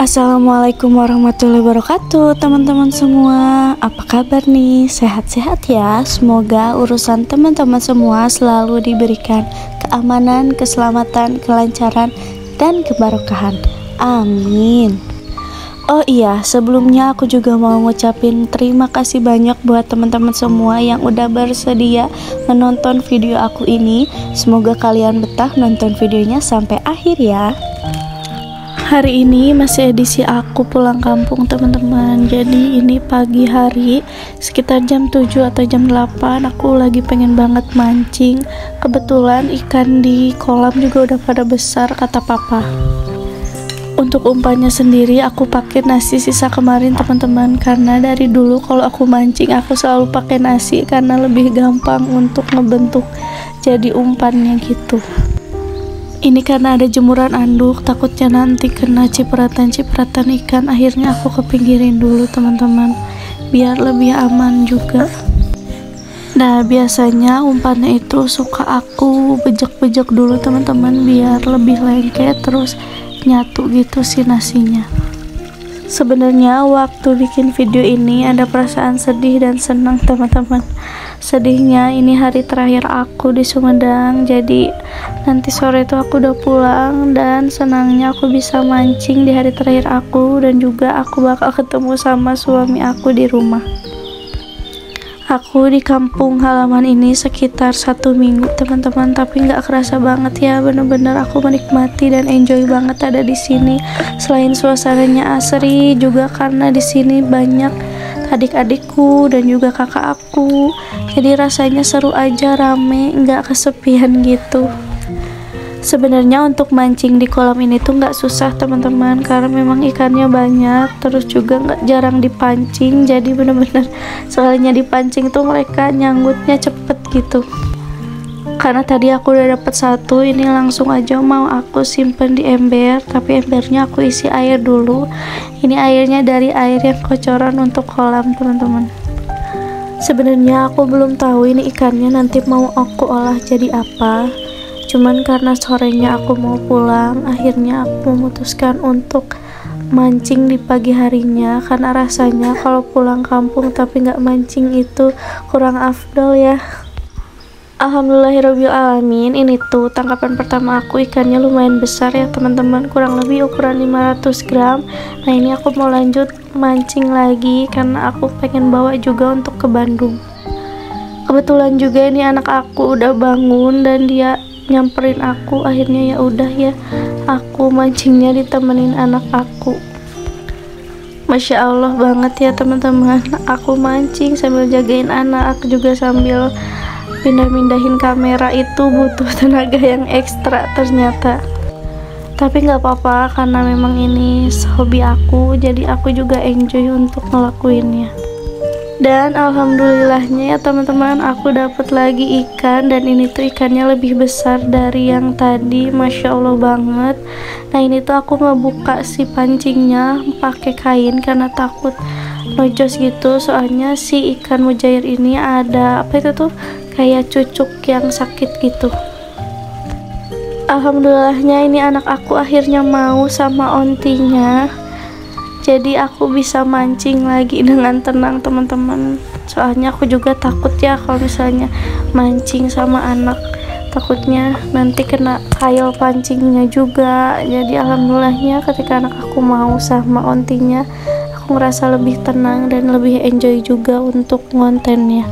Assalamualaikum warahmatullahi wabarakatuh, teman-teman semua. Apa kabar nih? Sehat-sehat ya. Semoga urusan teman-teman semua selalu diberikan keamanan, keselamatan, kelancaran, dan keberkahan. Amin. Oh iya, sebelumnya aku juga mau ngucapin terima kasih banyak buat teman-teman semua yang udah bersedia menonton video aku ini. Semoga kalian betah nonton videonya sampai akhir ya. Hari ini masih edisi aku pulang kampung teman-teman. Jadi ini pagi hari sekitar jam 7 atau jam 8. Aku lagi pengen banget mancing. Kebetulan ikan di kolam juga udah pada besar kata papa. Untuk umpannya sendiri aku pakai nasi sisa kemarin teman-teman, karena dari dulu kalau aku mancing aku selalu pakai nasi karena lebih gampang untuk ngebentuk jadi umpannya gitu. Ini karena ada jemuran anduk, takutnya nanti kena cipratan-cipratan ikan. Akhirnya aku kepinggirin dulu teman-teman, biar lebih aman juga. Nah, biasanya umpannya itu suka aku bejek-bejek dulu teman-teman, biar lebih lengket terus nyatu gitu si nasinya. Sebenarnya waktu bikin video ini ada perasaan sedih dan senang teman-teman. Sedihnya ini hari terakhir aku di Sumedang, jadi nanti sore itu aku udah pulang, dan senangnya aku bisa mancing di hari terakhir aku, dan juga aku bakal ketemu sama suami aku di rumah. Aku di kampung halaman ini sekitar 1 minggu teman-teman, tapi nggak kerasa banget ya, bener-bener aku menikmati dan enjoy banget ada di sini. Selain suasananya asri, juga karena di sini banyak adik-adikku dan juga kakak aku, jadi rasanya seru aja, rame, nggak kesepian gitu. Sebenarnya untuk mancing di kolam ini tuh nggak susah teman-teman, karena memang ikannya banyak, terus juga nggak jarang dipancing, jadi bener-bener sekalinya dipancing tuh mereka nyanggutnya cepet gitu. Karena tadi aku udah dapet satu, ini langsung aja mau aku simpen di ember, tapi embernya aku isi air dulu. Ini airnya dari air yang kocoran untuk kolam teman-teman. Sebenarnya aku belum tahu ini ikannya nanti mau aku olah jadi apa. Cuman karena sorenya aku mau pulang, akhirnya aku memutuskan untuk mancing di pagi harinya, karena rasanya kalau pulang kampung tapi nggak mancing itu kurang afdol ya. Alhamdulillahirobbilalamin, ini tuh tangkapan pertama aku, ikannya lumayan besar ya teman-teman, kurang lebih ukuran 500 gram. Nah ini aku mau lanjut mancing lagi karena aku pengen bawa juga untuk ke Bandung. Kebetulan juga ini anak aku udah bangun dan dia nyamperin aku. Akhirnya ya udah ya, aku mancingnya ditemenin anak aku. Masya Allah banget ya teman-teman, aku mancing sambil jagain anak, aku juga sambil pindah-pindahin kamera, itu butuh tenaga yang ekstra ternyata. Tapi nggak apa-apa, karena memang ini hobi aku, jadi aku juga enjoy untuk ngelakuinnya. Dan alhamdulillahnya ya teman-teman, aku dapat lagi ikan, dan ini tuh ikannya lebih besar dari yang tadi, Masya Allah banget. Nah ini tuh aku ngebuka si pancingnya pakai kain karena takut nojos gitu, soalnya si ikan mujair ini ada apa itu tuh kayak cucuk yang sakit gitu. Alhamdulillahnya ini anak aku akhirnya mau sama ontinya, jadi aku bisa mancing lagi dengan tenang teman-teman. Soalnya aku juga takut ya kalau misalnya mancing sama anak, takutnya nanti kena kail pancingnya juga. Jadi alhamdulillahnya ketika anak aku mau sama ontinya, aku ngerasa lebih tenang dan lebih enjoy juga untuk ngontennya.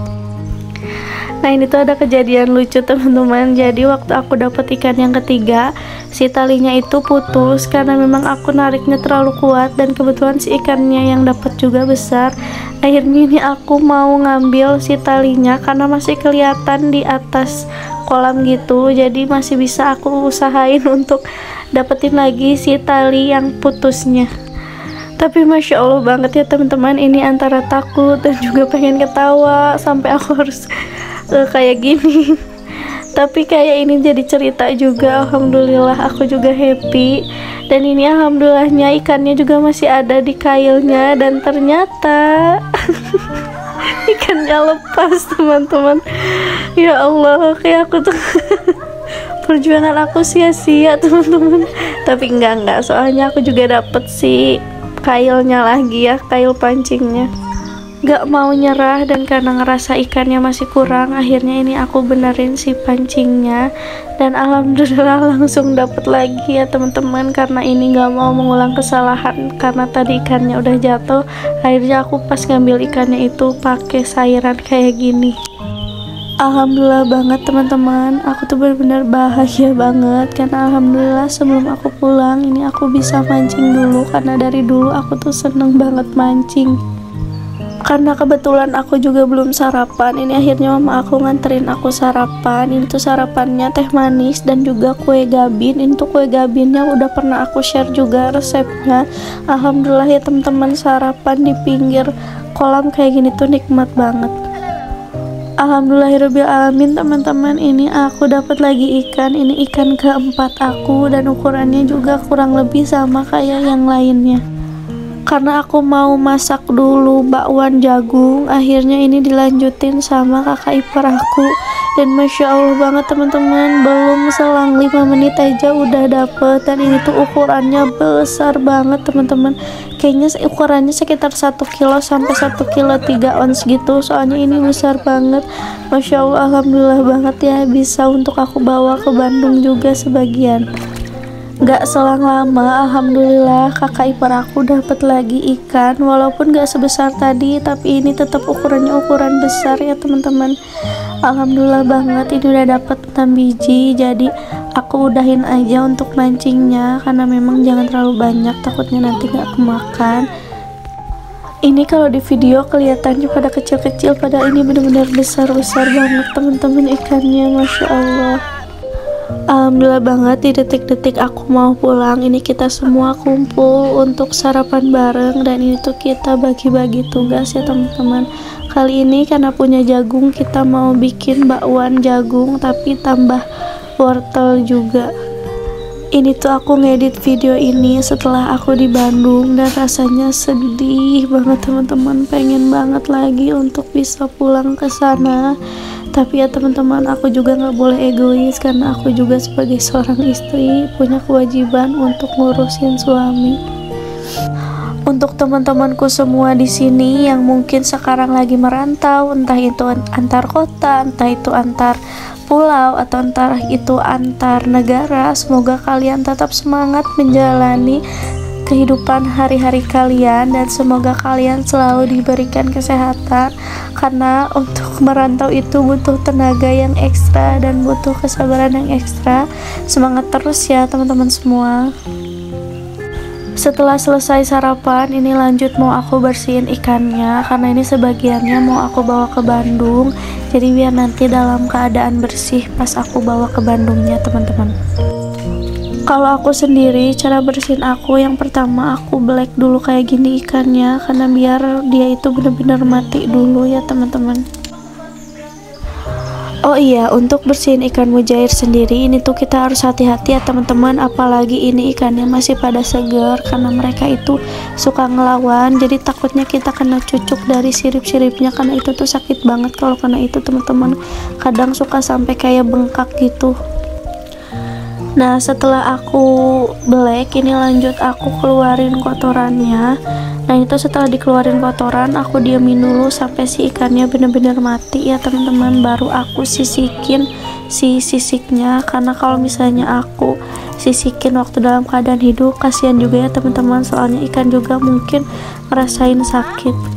Nah ini tuh ada kejadian lucu teman-teman. Jadi waktu aku dapet ikan yang ketiga, si talinya itu putus karena memang aku nariknya terlalu kuat, dan kebetulan si ikannya yang dapat juga besar. Akhirnya ini aku mau ngambil si talinya karena masih kelihatan di atas kolam gitu, jadi masih bisa aku usahain untuk dapetin lagi si tali yang putusnya. Tapi Masya Allah banget ya teman-teman, ini antara takut dan juga pengen ketawa sampai aku harus kayak gini. Tapi kayak ini jadi cerita juga. Alhamdulillah aku juga happy. Dan ini alhamdulillahnya ikannya juga masih ada di kailnya, dan ternyata ikannya lepas teman-teman. Ya Allah, kayak aku tuh perjuangan aku sia-sia teman-teman. Tapi enggak, soalnya aku juga dapet si kailnya lagi ya, kail pancingnya. Gak mau nyerah, dan karena ngerasa ikannya masih kurang, akhirnya ini aku benerin si pancingnya, dan alhamdulillah langsung dapet lagi ya teman-teman. Karena ini gak mau mengulang kesalahan, karena tadi ikannya udah jatuh, akhirnya aku pas ngambil ikannya itu pakai sairan kayak gini. Alhamdulillah banget teman-teman, aku tuh benar-benar bahagia banget karena alhamdulillah sebelum aku pulang ini aku bisa mancing dulu, karena dari dulu aku tuh seneng banget mancing. Karena kebetulan aku juga belum sarapan, ini akhirnya mama aku nganterin aku sarapan. Ini tuh sarapannya teh manis dan juga kue gabin. Ini tuh kue gabinnya udah pernah aku share juga resepnya. Alhamdulillah ya teman-teman, sarapan di pinggir kolam kayak gini tuh nikmat banget. Alhamdulillahirobbilalamin teman-teman, ini aku dapat lagi ikan. Ini ikan keempat aku, dan ukurannya juga kurang lebih sama kayak yang lainnya. Karena aku mau masak dulu bakwan jagung, akhirnya ini dilanjutin sama kakak ipar aku. Dan masya Allah banget teman-teman, belum selang 5 menit aja udah dapet. Dan ini tuh ukurannya besar banget teman-teman, kayaknya ukurannya sekitar 1 kilo sampai 1 kilo 3 ons gitu, soalnya ini besar banget. Masya Allah, alhamdulillah banget ya, bisa untuk aku bawa ke Bandung juga sebagian. Gak selang lama, alhamdulillah kakak ipar aku dapat lagi ikan. Walaupun gak sebesar tadi, tapi ini tetap ukurannya ukuran besar ya teman-teman. Alhamdulillah banget, ini udah dapat 6 biji. Jadi aku udahin aja untuk mancingnya, karena memang jangan terlalu banyak, takutnya nanti gak kemakan. Ini kalau di video kelihatannya pada kecil-kecil, padahal ini benar-benar besar-besar banget teman-teman ikannya, masya Allah. Alhamdulillah banget, di detik-detik aku mau pulang ini kita semua kumpul untuk sarapan bareng, dan ini tuh kita bagi-bagi tugas ya teman-teman. Kali ini karena punya jagung, kita mau bikin bakwan jagung tapi tambah wortel juga. Ini tuh aku ngedit video ini setelah aku di Bandung, dan rasanya sedih banget teman-teman, pengen banget lagi untuk bisa pulang ke sana. Tapi ya teman-teman, aku juga nggak boleh egois, karena aku juga sebagai seorang istri punya kewajiban untuk ngurusin suami. Untuk teman-temanku semua di sini yang mungkin sekarang lagi merantau, entah itu antar kota, entah itu antar pulau, atau entah itu antar negara, semoga kalian tetap semangat menjalani kehidupan hari-hari kalian, dan semoga kalian selalu diberikan kesehatan, karena untuk merantau itu butuh tenaga yang ekstra dan butuh kesabaran yang ekstra. Semangat terus ya teman-teman semua. Setelah selesai sarapan, ini lanjut mau aku bersihin ikannya, karena ini sebagiannya mau aku bawa ke Bandung, jadi biar nanti dalam keadaan bersih pas aku bawa ke Bandungnya teman-teman. Kalau aku sendiri, cara bersihin aku yang pertama aku black dulu kayak gini ikannya, karena biar dia itu benar-benar mati dulu ya teman-teman. Oh iya, untuk bersihin ikan mujair sendiri ini tuh kita harus hati-hati ya teman-teman, apalagi ini ikannya masih pada segar, karena mereka itu suka ngelawan, jadi takutnya kita kena cucuk dari sirip-siripnya, karena itu tuh sakit banget kalau kena itu teman-teman, kadang suka sampai kayak bengkak gitu. Nah setelah aku black, ini lanjut aku keluarin kotorannya. Nah itu setelah dikeluarin kotoran, aku diamin dulu sampai si ikannya bener-bener mati ya teman-teman, baru aku sisikin si sisiknya, karena kalau misalnya aku sisikin waktu dalam keadaan hidup, kasihan juga ya teman-teman, soalnya ikan juga mungkin ngerasain sakit.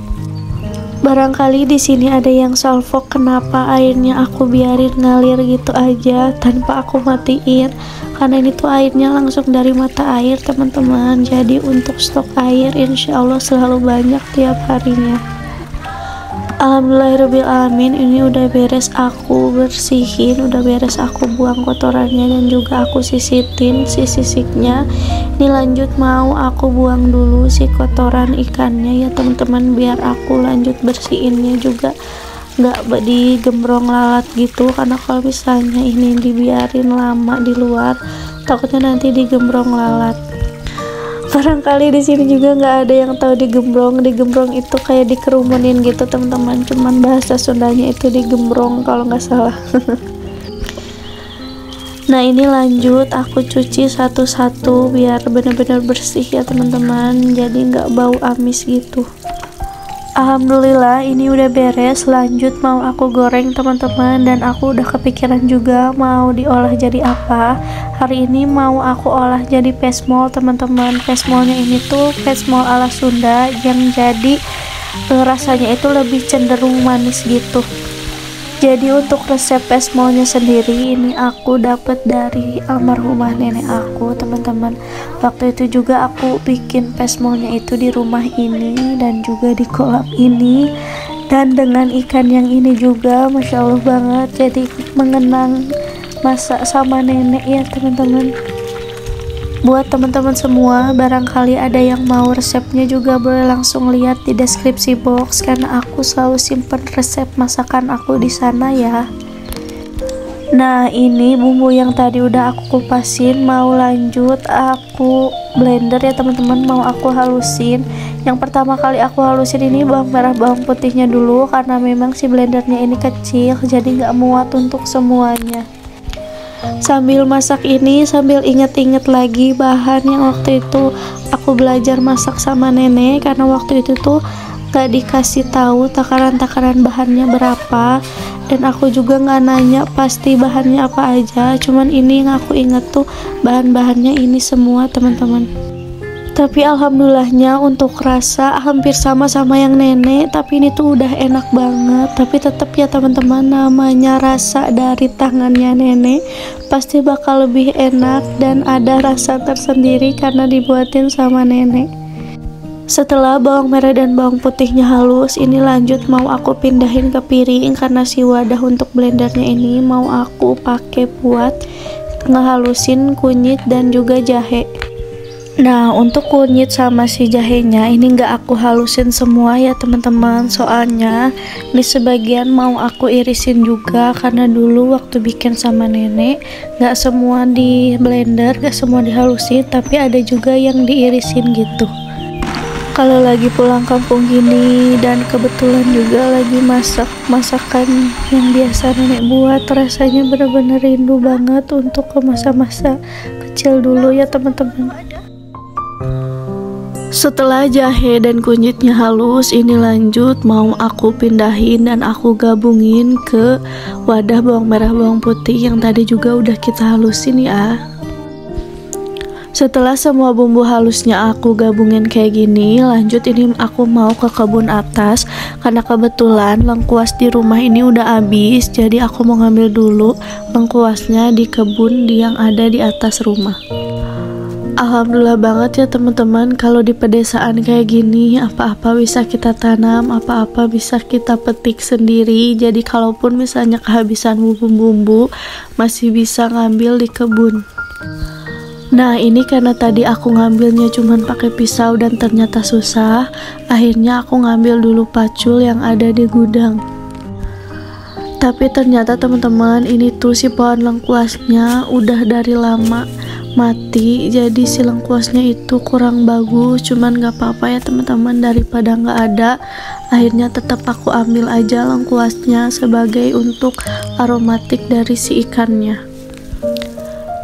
Barangkali di sini ada yang salfok, kenapa airnya aku biarin ngalir gitu aja tanpa aku matiin, karena ini tuh airnya langsung dari mata air teman-teman, jadi untuk stok air insya Allah selalu banyak tiap harinya. Alhamdulillahirobbilalamin, ini udah beres aku bersihin, udah beres aku buang kotorannya, dan juga aku sisitin si sisiknya. Ini lanjut mau aku buang dulu si kotoran ikannya ya teman-teman, biar aku lanjut bersihinnya juga nggak digembrong lalat gitu, karena kalau misalnya ini dibiarin lama di luar, takutnya nanti digembrong lalat. Barangkali di sini juga nggak ada yang tahu digembrong. Digembrong itu kayak dikerumunin gitu teman-teman, cuman bahasa Sundanya itu digembrong kalau nggak salah. Nah ini lanjut aku cuci satu-satu biar benar-benar bersih ya teman-teman, jadi nggak bau amis gitu. Alhamdulillah ini udah beres. Lanjut mau aku goreng teman-teman, dan aku udah kepikiran juga mau diolah jadi apa. Hari ini mau aku olah jadi pesmol teman-teman. Pesmolnya ini tuh pesmol ala Sunda yang jadi rasanya itu lebih cenderung manis gitu. Jadi untuk resep pesmolnya sendiri ini aku dapat dari almarhumah nenek aku teman-teman. Waktu itu juga aku bikin pesmolnya itu di rumah ini dan juga di kolam ini, dan dengan ikan yang ini juga, masya Allah banget. Jadi mengenang masa sama nenek ya teman-teman. Buat teman-teman semua, barangkali ada yang mau resepnya juga boleh langsung lihat di deskripsi box, karena aku selalu simpen resep masakan aku di sana ya. Nah ini bumbu yang tadi udah aku kupasin, mau lanjut aku blender ya teman-teman, mau aku halusin. Yang pertama kali aku halusin ini bawang merah bawang putihnya dulu, karena memang si blendernya ini kecil jadi nggak muat untuk semuanya. Sambil masak ini sambil inget-inget lagi bahan yang waktu itu aku belajar masak sama nenek, karena waktu itu tuh gak dikasih tahu takaran-takaran bahannya berapa, dan aku juga nggak nanya pasti bahannya apa aja, cuman ini yang aku inget tuh bahan-bahannya ini semua teman-teman. Tapi alhamdulillahnya untuk rasa hampir sama yang nenek, tapi ini tuh udah enak banget. Tapi tetap ya teman-teman, namanya rasa dari tangannya nenek pasti bakal lebih enak dan ada rasa tersendiri karena dibuatin sama nenek. Setelah bawang merah dan bawang putihnya halus, ini lanjut mau aku pindahin ke piring, karena si wadah untuk blendernya ini mau aku pakai buat ngehalusin kunyit dan juga jahe. Nah untuk kunyit sama si jahenya ini nggak aku halusin semua ya teman-teman, soalnya ini sebagian mau aku irisin juga, karena dulu waktu bikin sama nenek nggak semua di blender, nggak semua dihalusin, tapi ada juga yang diirisin gitu. Kalau lagi pulang kampung gini dan kebetulan juga lagi masak masakan yang biasa nenek buat, rasanya bener-bener rindu banget untuk ke masa-masa kecil dulu ya teman-teman. Setelah jahe dan kunyitnya halus, ini lanjut mau aku pindahin dan aku gabungin ke wadah bawang merah bawang putih yang tadi juga udah kita halusin ya. Setelah semua bumbu halusnya aku gabungin kayak gini, lanjut ini aku mau ke kebun atas, karena kebetulan lengkuas di rumah ini udah habis, jadi aku mau ngambil dulu lengkuasnya di kebun yang ada di atas rumah. Alhamdulillah banget ya teman-teman, kalau di pedesaan kayak gini apa-apa bisa kita tanam, apa-apa bisa kita petik sendiri. Jadi kalaupun misalnya kehabisan bumbu-bumbu masih bisa ngambil di kebun. Nah ini karena tadi aku ngambilnya cuman pakai pisau dan ternyata susah, akhirnya aku ngambil dulu pacul yang ada di gudang. Tapi ternyata teman-teman ini tuh si pohon lengkuasnya udah dari lama mati, jadi si lengkuasnya itu kurang bagus. Cuman gak apa-apa ya teman-teman, daripada gak ada, akhirnya tetap aku ambil aja lengkuasnya sebagai untuk aromatik dari si ikannya.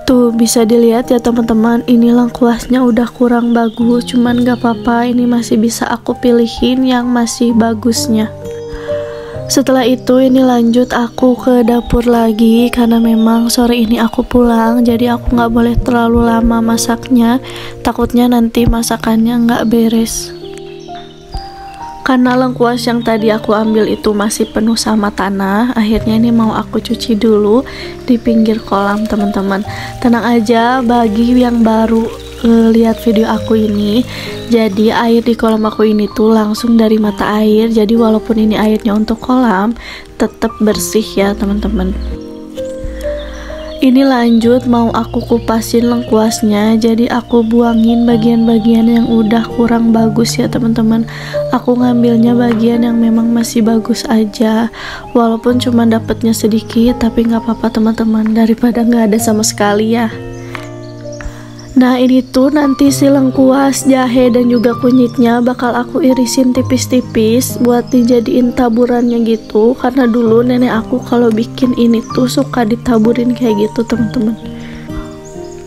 Tuh bisa dilihat ya teman-teman, ini lengkuasnya udah kurang bagus, cuman gak apa-apa, ini masih bisa aku pilihin yang masih bagusnya. Setelah itu ini lanjut aku ke dapur lagi, karena memang sore ini aku pulang, jadi aku nggak boleh terlalu lama masaknya, takutnya nanti masakannya nggak beres. Karena lengkuas yang tadi aku ambil itu masih penuh sama tanah, akhirnya ini mau aku cuci dulu di pinggir kolam teman-teman. Tenang aja bagi yang baru lihat video aku ini, jadi air di kolam aku ini tuh langsung dari mata air, jadi walaupun ini airnya untuk kolam tetap bersih ya teman-teman. Ini lanjut mau aku kupasin lengkuasnya, jadi aku buangin bagian-bagian yang udah kurang bagus ya teman-teman. Aku ngambilnya bagian yang memang masih bagus aja, walaupun cuma dapatnya sedikit, tapi nggak apa-apa teman-teman, daripada nggak ada sama sekali ya. Nah ini tuh nanti si lengkuas, jahe dan juga kunyitnya bakal aku irisin tipis-tipis buat dijadiin taburannya gitu, karena dulu nenek aku kalau bikin ini tuh suka ditaburin kayak gitu teman-teman.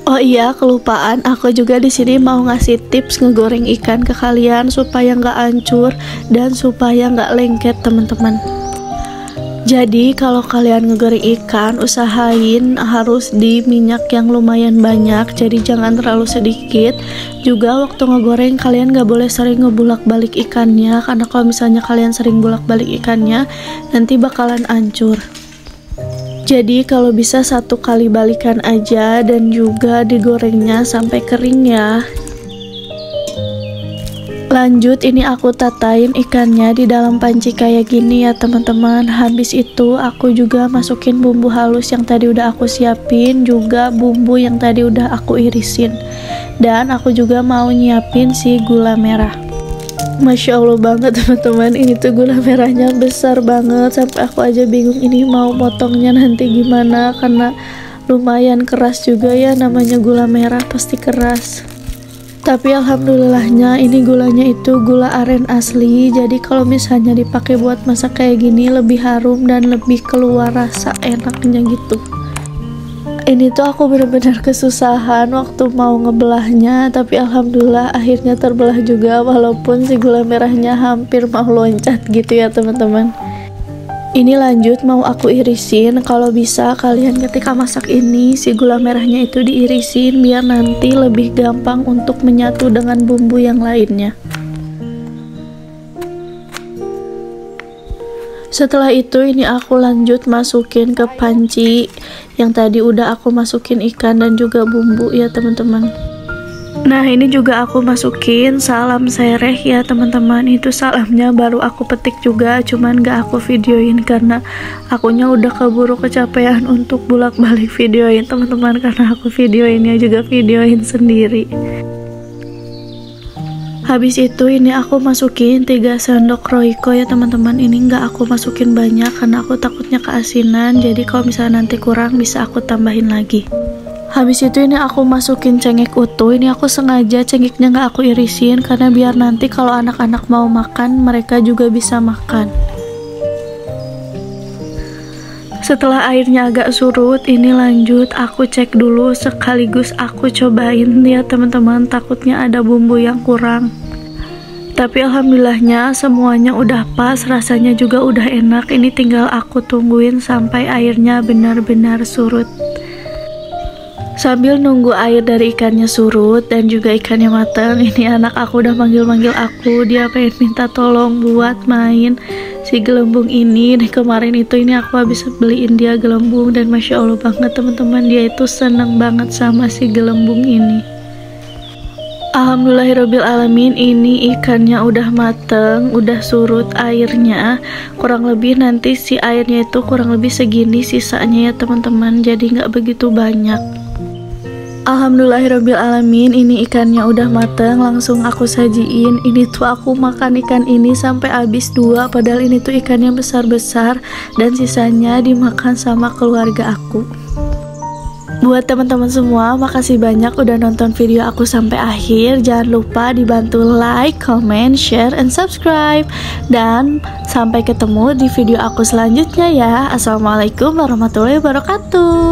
Oh iya, kelupaan. Aku juga di sini mau ngasih tips ngegoreng ikan ke kalian supaya nggak hancur dan supaya nggak lengket, teman-teman. Jadi kalau kalian ngegoreng ikan, usahain harus di minyak yang lumayan banyak. Jadi jangan terlalu sedikit. Juga waktu ngegoreng kalian nggak boleh sering ngebulak-balik ikannya, karena kalau misalnya kalian sering bulak-balik ikannya, nanti bakalan hancur. Jadi kalau bisa 1 kali balikan aja dan juga digorengnya sampai kering ya. Lanjut, ini aku tatain ikannya di dalam panci kayak gini ya teman-teman. Habis itu aku juga masukin bumbu halus yang tadi udah aku siapin, juga bumbu yang tadi udah aku irisin. Dan aku juga mau nyiapin si gula merah. Masya Allah banget teman-teman, ini tuh gula merahnya besar banget sampai aku aja bingung ini mau potongnya nanti gimana, karena lumayan keras juga ya, namanya gula merah pasti keras. Tapi alhamdulillahnya ini gulanya itu gula aren asli, jadi kalau misalnya dipakai buat masak kayak gini lebih harum dan lebih keluar rasa enaknya gitu. Ini tuh aku bener-bener kesusahan waktu mau ngebelahnya, tapi alhamdulillah akhirnya terbelah juga, walaupun si gula merahnya hampir mau loncat gitu ya teman-teman. Ini lanjut mau aku irisin. Kalau bisa kalian ketika masak ini si gula merahnya itu diirisin biar nanti lebih gampang untuk menyatu dengan bumbu yang lainnya. Setelah itu ini aku lanjut masukin ke panci yang tadi udah aku masukin ikan dan juga bumbu ya teman-teman. Nah ini juga aku masukin salam sereh ya teman-teman. Itu salamnya baru aku petik juga, cuman gak aku videoin karena akunya udah keburu kecapean untuk bolak-balik videoin teman-teman, karena aku videoinnya juga videoin sendiri. Habis itu ini aku masukin 3 sendok roiko ya teman-teman. Ini nggak aku masukin banyak karena aku takutnya keasinan, jadi kalau misalnya nanti kurang bisa aku tambahin lagi. Habis itu ini aku masukin cengkeh utuh. Ini aku sengaja cengkehnya nggak aku irisin karena biar nanti kalau anak-anak mau makan mereka juga bisa makan. Setelah airnya agak surut, ini lanjut aku cek dulu sekaligus aku cobain ya teman-teman, takutnya ada bumbu yang kurang. Tapi alhamdulillahnya semuanya udah pas, rasanya juga udah enak. Ini tinggal aku tungguin sampai airnya benar-benar surut. Sambil nunggu air dari ikannya surut dan juga ikannya matang, ini anak aku udah manggil-manggil aku. Dia pengen minta tolong buat main si gelembung ini. Dan kemarin itu ini aku habis beliin dia gelembung dan Masya Allah banget teman-teman, dia itu seneng banget sama si gelembung ini. Alhamdulillahirobbilalamin, ini ikannya udah mateng, udah surut airnya. Kurang lebih nanti si airnya itu kurang lebih segini sisanya ya teman-teman, jadi nggak begitu banyak. Alhamdulillahirobbilalamin, ini ikannya udah mateng, langsung aku sajiin. Ini tuh aku makan ikan ini sampai habis 2, padahal ini tuh ikannya besar-besar dan sisanya dimakan sama keluarga aku. Buat teman-teman semua, makasih banyak udah nonton video aku sampai akhir. Jangan lupa dibantu like, comment, share, and subscribe. Dan sampai ketemu di video aku selanjutnya ya. Assalamualaikum warahmatullahi wabarakatuh.